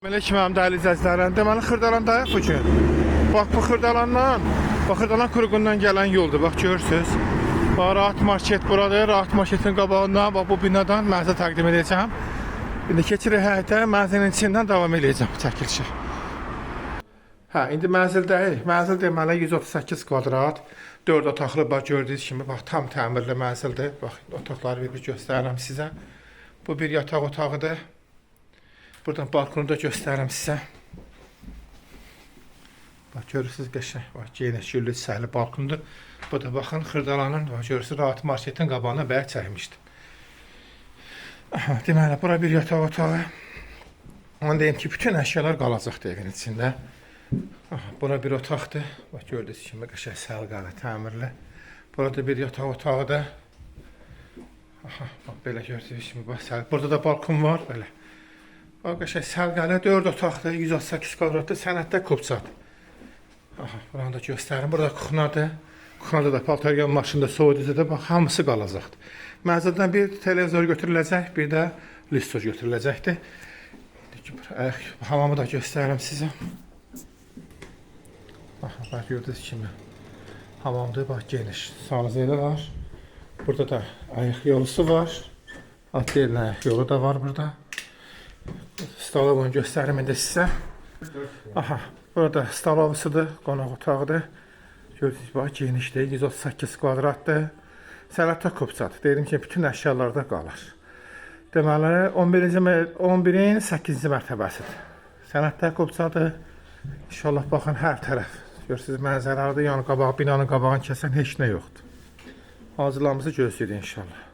Melek mənim dəyərli izləyicilərim, deməli Xırdalandayıq bu gün. Bax bu Xırdalan quruğundan gələn yoldur. Bax görürsüz. Bax Rahat Market buradır. Rahat Marketin qabağından bax bu binadan mən sizə təqdim edəcəm. İndi keçirik həyətə, mənzilin içindən davam edəcəm çəkilişə. Hə, indi mənzildəyik. Mənzil deməli 138 kvadrat, 4 otaqlı bax gördüyünüz kimi bax tam təmirli mənzildir. Bax otaqları bir göstərirəm sizə. Bu bir yataq otağıdır. Buradan balkonu da göstərirəm sizə. Bax görürsünüz qəşəng, bax geniş güllü səhli balkondur. Bu da baxın Xırdalanın, bax görürsünüz Rahat Marketin qabağına bəyək çəkmişdim. Deməli bura bir yataq otağı. Onu deyim ki, bütün əşyalar qalacaqdır evin içində. Bura bir otaqdır. Bax gördüyünüz kimi qəşəng səhli təmirli. Burada bir yataq otağıdır. Bax belə gördüyünüz kimi bax səhli. Burada da balkon var belə. Bax qəşəng sərgəli 4 otaqdır, 138 kvadratlı sənətdə kubçadır. Buranı da göstərim. Burada kuxnadır. Kuxnada da paltar maşında soğuducuda bax hamısı qalacaqdır. Mənzildən bir televizor götürüləcək, bir də listor götürüləcəkdir. Hamamı da göstərim sizə. Bax gördüyünüz kimi hamamdır, bax geniş sanuzeli var. Burada da ayaq yolusu var. Atlerin ayaq yolu da var burada. Stalovunu göstərim indi sizə. Burada stalovsudur, qonaq otağıdır. Gördüyünüz bax genişdir, 138 kvadratdır. Sənətdə kubçadır. Dedim ki, bütün əşyalarda qalır. Deməli 11-in 8-ci mərtəbəsidir. Sənətdə kubçadır. İnşallah baxın hər tərəf. Görürsünüz mənzərələrdə, yəni binanın qabağını kəsən heç nə yoxdur. Hazırlamızı gözləyirik inşallah.